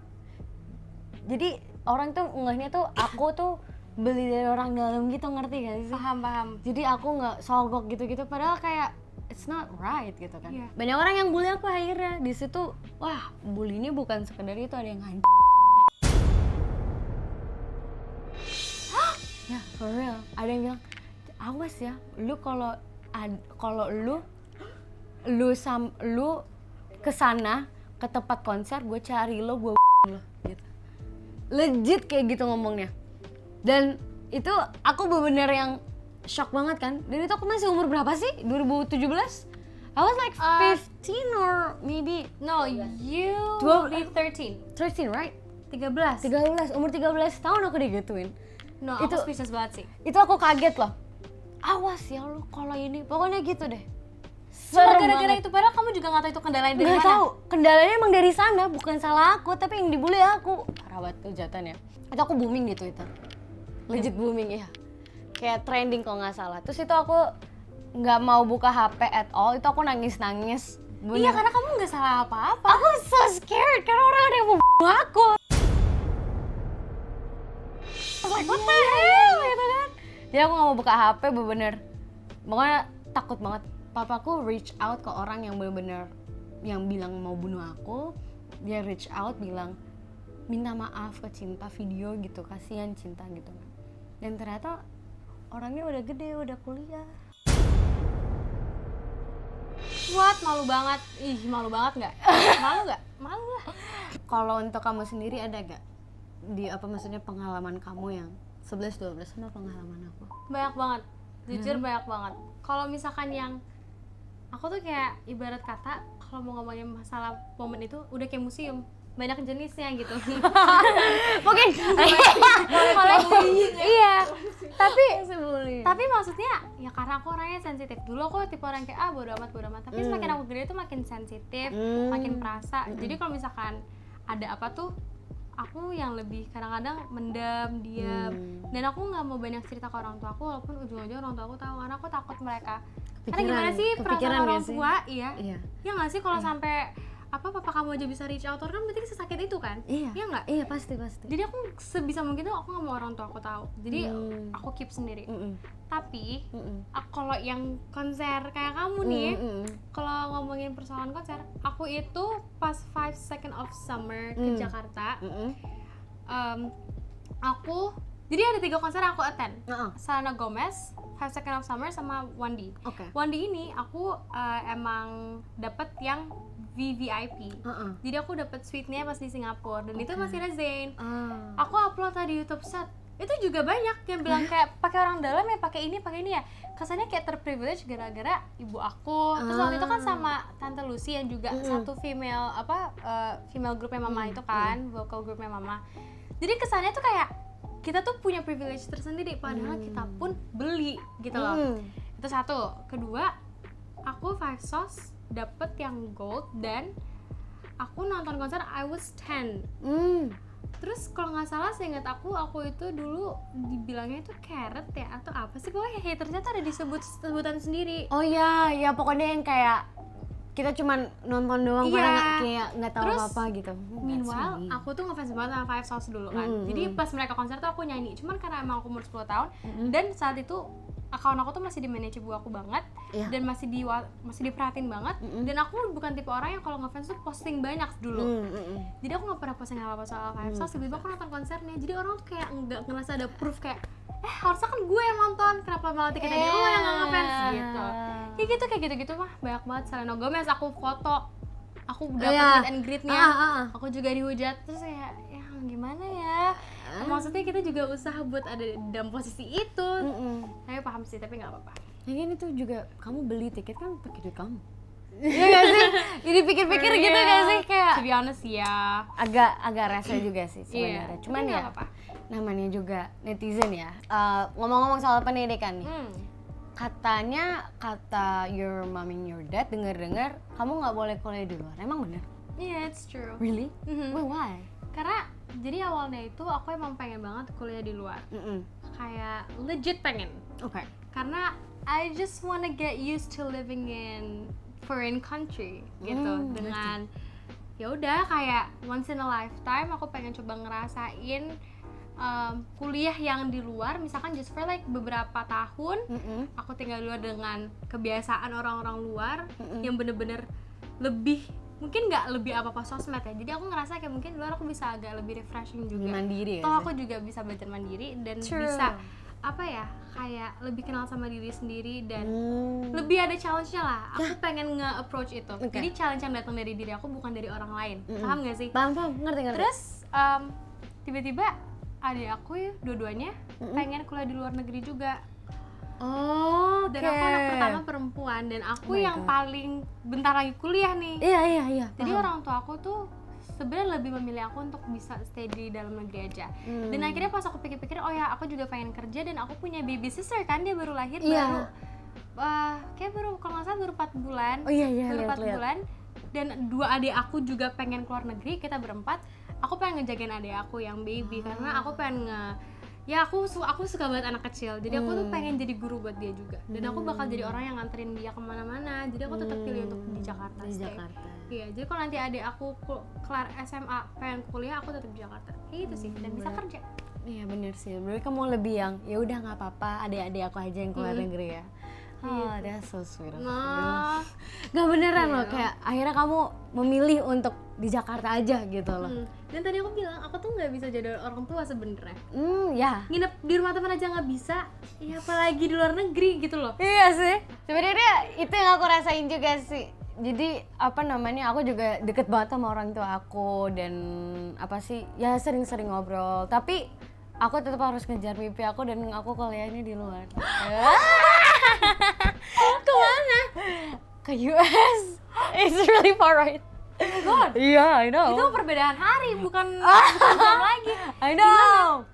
Jadi orang tuh ngehnya tuh aku tuh beli dari orang dalam gitu, ngerti gak sih? Paham. Jadi aku nggak sogok gitu-gitu, padahal kayak it's not right gitu kan. Yeah. Banyak orang yang bully aku akhirnya di situ. Wah, bullynya bukan sekedar itu, ada yang ya, for real. Ada yang bilang, awas ya, lu kalau lu kesana ke tempat konser, gue cari lo, gue lo gitu. Legit kayak gitu ngomongnya. Dan itu aku bener-bener yang shock banget kan. Dan itu aku masih umur berapa sih? 2017? I was like 15 or maybe No, you 13, 13, right? 13. Umur 13 tahun aku digituin. No, Itu- aku speechless banget sih. Itu aku kaget loh. Awas ya lu kalau ini, pokoknya gitu deh. Cuma Serem gara-gara banget. itu, padahal kamu juga nggak tahu itu kendalanya dari Nggak mana. tahu, kendalanya emang dari sana, bukan salah aku, tapi yang dibully aku. Parah banget tuh jatuhnya. Itu aku booming di Twitter. Legit booming ya. Kayak trending kalau nggak salah. Terus itu aku nggak mau buka HP at all, itu aku nangis-nangis. Iya, karena kamu nggak salah apa-apa. Aku so scared karena orang ada yang mau bunuh aku. Like, what the hell gitu kan. Jadi aku nggak mau buka HP, bener-bener. Pokoknya takut banget. Papaku reach out ke orang yang bener-bener yang bilang mau bunuh aku. Dia reach out bilang minta maaf ke Cinta video gitu, kasihan Cinta gitu. Dan ternyata orangnya udah gede, udah kuliah. What? Malu banget. Ih, malu banget nggak? Malu nggak? Malu lah. Kalau untuk kamu sendiri ada gak di maksudnya pengalaman kamu yang 11-12 sama pengalaman aku? Banyak banget. Jujur banyak banget. Kalau misalkan yang aku tuh kayak ibarat kata kalau mau ngomongin masalah momen itu udah kayak museum, banyak jenisnya gitu. Mungkin iya, tapi maksudnya ya karena aku orangnya sensitif. Dulu aku tipe orang kayak bodo amat. Tapi semakin aku gede tuh makin sensitif, makin perasa. Jadi kalau misalkan ada apa tuh aku yang lebih kadang-kadang mendam, diam. Dan aku nggak mau banyak cerita ke orang tua aku, walaupun ujung-ujungnya orang tua aku tahu, karena aku takut mereka. Karena Kepikiran- gimana sih kepikiran perasaan orang nggak sih? tua, iya. Iya. Ya nggak sih kalau sampai papa kamu aja bisa reach out, kan berarti sesakit itu kan? Iya. Iya nggak? Iya, pasti. Jadi aku sebisa mungkin tuh aku nggak mau orang tua aku tahu. Jadi aku keep sendiri. Tapi kalau yang konser kayak kamu nih, kalau ngomongin persoalan konser, aku itu pas 5 Seconds of Summer ke Jakarta, aku jadi ada 3 konser yang aku attend. Selena Gomez, 5 Seconds of Summer, sama Wandi. Oke. Wandi ini aku emang dapet yang VVIP. Jadi aku dapet suite-nya pas di Singapura dan itu masih ada Zayn. Aku upload tadi YouTube set. Itu juga banyak yang bilang kayak pakai orang dalam ya, pakai ini ya. Kesannya kayak terprivilege gara-gara ibu aku. Terus waktu itu kan sama Tante Lucy yang juga satu female female groupnya mama itu kan, vocal groupnya mama. Jadi kesannya tuh kayak kita tuh punya privilege tersendiri padahal kita pun beli gitu loh. Itu satu. Kedua, aku 5 Sauce dapet yang gold dan aku nonton konser I was 10. Terus kalau nggak salah seingat aku itu dulu dibilangnya itu carrot ya atau apa sih, pokoknya hatersnya tuh ada sebutan sendiri. Oh iya, ya pokoknya yang kayak kita cuman nonton doang, Iya. padahal kayak nggak tahu Terus, apa-apa gitu. Meanwhile, aku tuh ngefans banget sama 5 Sauce dulu kan. Jadi pas mereka konser tuh aku nyanyi. Cuman karena emang aku umur 10 tahun dan saat itu akun aku tuh masih di manage ibu aku banget dan masih diperhatiin banget dan aku bukan tipe orang yang kalau ngefans tuh posting banyak dulu. Jadi aku nggak pernah posting apa-apa soal 5 Sauce. Tiba-tiba aku nonton konsernya. Jadi orang tuh kayak nggak ngerasa ada proof kayak harusnya kan gue yang nonton, kenapa malah tiketnya dia lo yang nggak ngefans gitu. Kayak gitu mah banyak banget. Selena Gomez aku foto, aku dapet meet and greet-nya, aku juga dihujat. Terus ya gimana ya, maksudnya kita juga usaha buat ada dalam posisi itu. Saya paham sih, tapi nggak apa-apa. Lagian itu juga kamu beli tiket kan pakai duit kamu. Iya gak sih? Jadi pikir-pikir gitu gak sih? Kayak To be honest ya, agak rese juga sih sebenarnya. Iya, Cuman tapi ya nggak apa-apa. namanya juga netizen ya. Ngomong-ngomong soal pendidikan nih. Katanya kata your mom and your dad dengar kamu nggak boleh kuliah di luar. Emang bener? Yeah, it's true. Really? Well, why? Karena jadi awalnya itu aku emang pengen banget kuliah di luar. Kayak legit pengen. Oke. Karena I just wanna get used to living in foreign country gitu, dengan ya udah kayak once in a lifetime aku pengen coba ngerasain kuliah yang di luar, misalkan just for like beberapa tahun aku tinggal di luar dengan kebiasaan orang-orang luar yang bener-bener lebih, mungkin nggak lebih apa-apa sosmed ya, jadi aku ngerasa kayak mungkin di luar aku bisa agak lebih refreshing juga, Mandiri ya toh sih? aku juga bisa belajar mandiri dan True. bisa apa ya, kayak lebih kenal sama diri sendiri dan lebih ada challenge-nya lah. Aku pengen nge-approach itu. Jadi challenge yang datang dari diri aku bukan dari orang lain. Paham gak sih? Paham, ngerti. Terus tiba-tiba adik aku ya dua-duanya pengen kuliah di luar negeri juga. Oh, Dan aku anak pertama perempuan dan aku yang paling bentar lagi kuliah nih. Iya. Jadi orang tua aku tuh sebenarnya lebih memilih aku untuk bisa stay di dalam negeri aja. Dan akhirnya pas aku pikir-pikir, oh ya aku juga pengen kerja dan aku punya baby sister kan, dia baru lahir baru kayak baru kalau nggak salah baru 4 bulan. Oh iya, baru 4 lihat. bulan. Dan 2 adik aku juga pengen keluar negeri, kita berempat. Aku pengen ngejagain adik aku yang baby karena aku pengen aku suka banget anak kecil, jadi aku tuh pengen jadi guru buat dia juga, dan aku bakal jadi orang yang nganterin dia kemana-mana, jadi aku tetap pilih untuk di Jakarta. Iya, jadi kalau nanti adik aku kelar SMA pengen kuliah, aku tetap di Jakarta, kayak gitu sih, dan bisa kerja. Iya bener sih, berarti kamu lebih yang ya udah nggak apa-apa, adik-adik aku aja yang keluar negeri ya. Oh, that's so sweet. Nah, Gak beneran loh, kayak akhirnya kamu memilih untuk di Jakarta aja gitu loh. dan tadi aku bilang aku tuh nggak bisa jadi orang tua sebenarnya. Ya. Nginep di rumah teman aja nggak bisa, ya apalagi di luar negeri gitu loh. Iya sih. Sebenarnya itu yang aku rasain juga sih. Jadi apa namanya, aku juga deket banget sama orang tua aku dan apa sih ya sering-sering ngobrol. Tapi aku tetap harus ngejar mimpi aku dan aku kuliahnya di luar. Kemana? Ke US. It's really far, right? Oh my god. Yeah, I know. Itu perbedaan hari, bukan jam lagi. I know.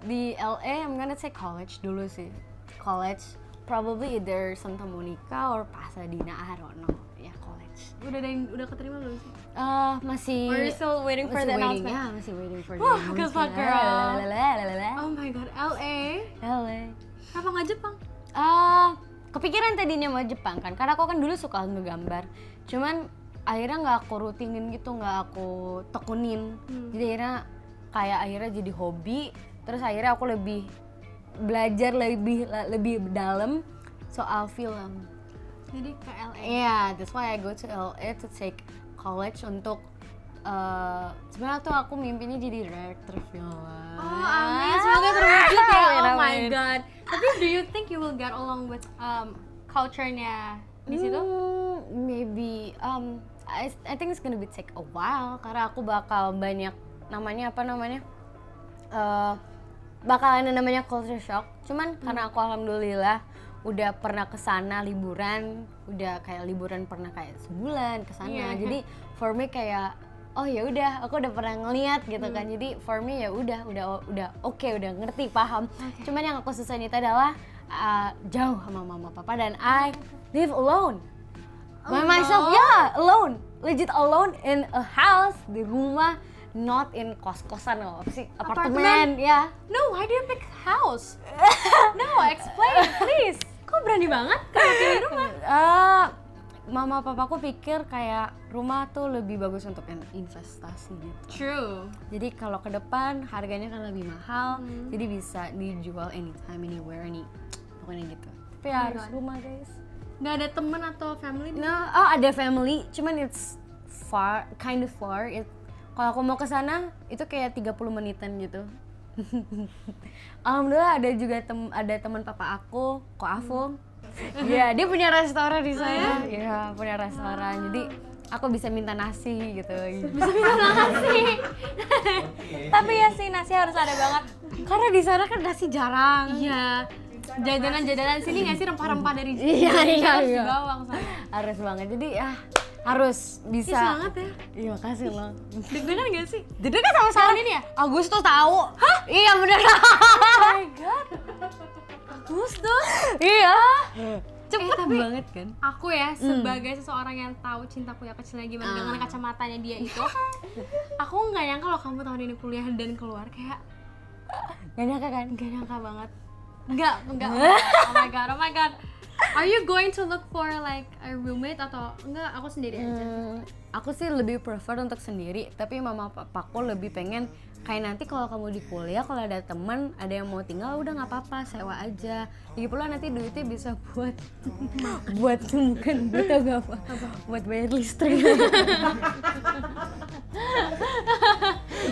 Di LA, I'm gonna say college dulu sih. College, probably either Santa Monica or Pasadena, I don't know. Ya, college. Udah keterima belum sih? Masih Or you still waiting for the announcement? ya, masih waiting for the Wah, announcement. good luck, girl. Lalalala. Oh my god, LA. LA. Kenapa nggak Jepang? Kepikiran tadinya mau Jepang kan, karena aku kan dulu suka ngegambar. Cuman akhirnya nggak aku rutinin gitu, nggak aku tekunin. Jadi akhirnya jadi hobi. Terus akhirnya aku lebih belajar lebih dalam soal film. Jadi ke LA. Yeah, that's why I go to LA to take college untuk sebenarnya tuh aku mimpinya jadi director film. Oh, amin. Semoga terwujud ya. Amin, Oh my amin. god. Tapi do you think you will get along with culture-nya di situ? Maybe I think it's gonna be take a while karena aku bakal banyak bakal ada namanya culture shock. Cuman karena aku alhamdulillah udah pernah kesana liburan, udah kayak liburan pernah kayak sebulan kesana. Iya. Jadi for me kayak oh ya udah, aku udah pernah ngeliat gitu kan. Jadi for me ya udah oke, udah ngerti, paham. Cuman yang aku susahin itu adalah jauh sama mama papa dan I live alone. By myself, yeah, alone. Legit alone in a house, di rumah, not in kos-kosan apa sih, apartemen, ya. No, why do you pick house? No, explain please. Kok berani banget kalau pilih rumah? Mama papaku pikir kayak rumah tuh lebih bagus untuk investasi gitu. True. Jadi kalau ke depan harganya kan lebih mahal, jadi bisa dijual anytime, anywhere, pokoknya gitu. Tapi Oh my harus God. rumah guys. Nggak ada temen atau family? Ada family, cuman it's kind of far. Kalau aku mau ke sana itu kayak 30 menitan gitu. Alhamdulillah ada juga teman papa aku, Ko Afung. Iya, dia punya restoran di sana. Iya, punya restoran. Jadi aku bisa minta nasi gitu. Bisa minta nasi. Tapi ya sih nasi harus ada banget. Karena di sana kan nasi jarang. Iya. Jajanan sini nggak sih rempah-rempah dari Iya, Indonesia harus iya. digawang sana. Harus banget. Jadi harus bisa. Ih, semangat ya. Iya, makasih loh. Deg-degan nggak sih? Jadi kan sama Tahun ini ya? Agustus tahu. Hah? Iya bener. Oh my god. Agustus. Iya. Cepet Tapi banget kan? Aku ya sebagai seseorang yang tahu cintaku ya kecilnya gimana dengan kacamatanya dia itu, aku nggak nyangka kalau kamu tahun ini kuliah dan keluar kayak Gak nyangka kan? nggak nyangka banget. Nggak. Oh my god. Are you going to look for like a roommate atau enggak? Aku sendiri aja. Aku sih lebih prefer untuk sendiri, tapi mama papaku lebih pengen kayak nanti kalau kamu di kuliah, kalau ada teman, ada yang mau tinggal, udah nggak apa-apa, sewa aja. Lagi pula nanti duitnya bisa buat bukan buat apa? Buat bayar listrik.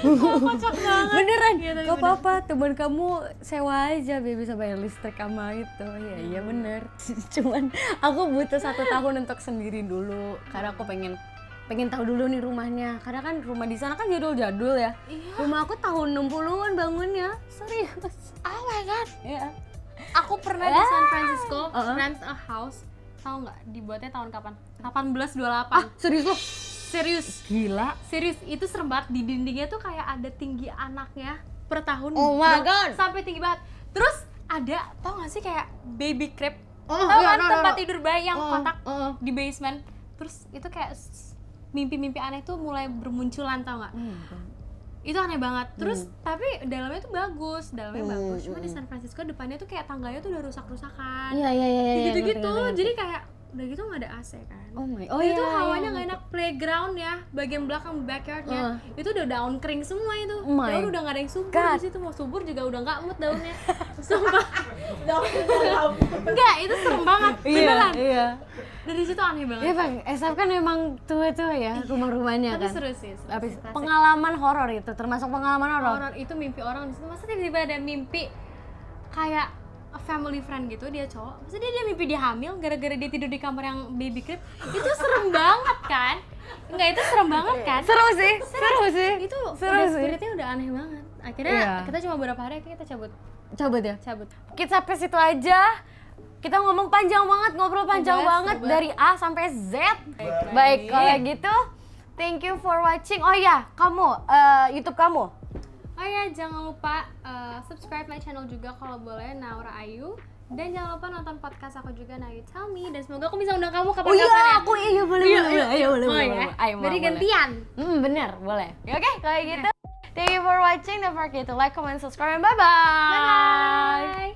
Kocak banget. Beneran, Iya, tapi gak apa-apa, teman kamu sewa aja biar bisa bayar listrik sama itu. Iya bener. Cuman aku butuh 1 tahun untuk sendiri dulu, karena aku pengen tahu dulu nih rumahnya. Karena kan rumah di sana kan jadul-jadul ya. Iya. Rumah aku tahun 60-an bangunnya. Serius. Oh my god. Iya. Aku pernah di San Francisco Uh-uh. rent a house. Tahu nggak dibuatnya tahun kapan? 1828. Serius loh? Serius. Gila. Serius, itu serem banget. Di dindingnya tuh kayak ada tinggi anaknya per tahun. Oh my God. Sampai tinggi banget. Terus ada, tau gak sih kayak baby crib? Oh, Tau iya, kan no, tempat no. tidur bayi yang Oh, kotak oh. di basement. Terus itu kayak mimpi-mimpi aneh tuh mulai bermunculan, tau gak? Itu aneh banget. Terus tapi dalamnya tuh bagus, bagus. Cuma di San Francisco depannya tuh kayak tangganya tuh udah rusak-rusakan. Iya. Gitu-gitu. ngerti. Jadi kayak udah gitu nggak ada AC kan. Oh my. Itu iya, hawanya iya. nggak enak. Playground ya, bagian belakang backyardnya itu udah daun kering semua itu. Oh my Daun udah nggak ada yang subur God. di situ. Mau subur juga udah nggak mood daunnya. Sumpah. Enggak, itu serem banget. Beneran. Iya. Dari situ aneh banget. Iya bang, SF kan memang tua-tua ya rumah-rumahnya Tapi kan. seru sih. seru. Habis Asik. pengalaman horor itu termasuk pengalaman horor. Horor itu mimpi orang di situ. Masa tiba-tiba ada mimpi kayak a family friend gitu, dia cowok. Maksudnya dia mimpi dia hamil gara-gara dia tidur di kamar yang baby crib. Itu serem banget kan? Enggak, itu serem banget kan? Seru sih. Itu seru udah sih. spiritnya udah aneh banget. Akhirnya Iya. kita cuma beberapa hari akhirnya kita cabut. Cabut ya. Kita Sampai situ aja. Kita ngomong panjang banget, ngobrol panjang Bebas, banget bebas. dari A sampai Z. Baik, kalau gitu thank you for watching. Oh ya, kamu YouTube kamu. Oh ya, jangan lupa subscribe my channel juga kalau boleh, Naura Ayu. Dan jangan lupa nonton podcast aku juga Now You Tell Me, dan semoga aku bisa undang kamu Oh kapan-kapan iya, ya. aku iya boleh. Ayo boleh. Mau ya? Ayo Jadi gantian. Bener, boleh. Ya, oke, kalau gitu. Thank you for watching. Don't forget to like, comment, subscribe, and bye-bye. Bye.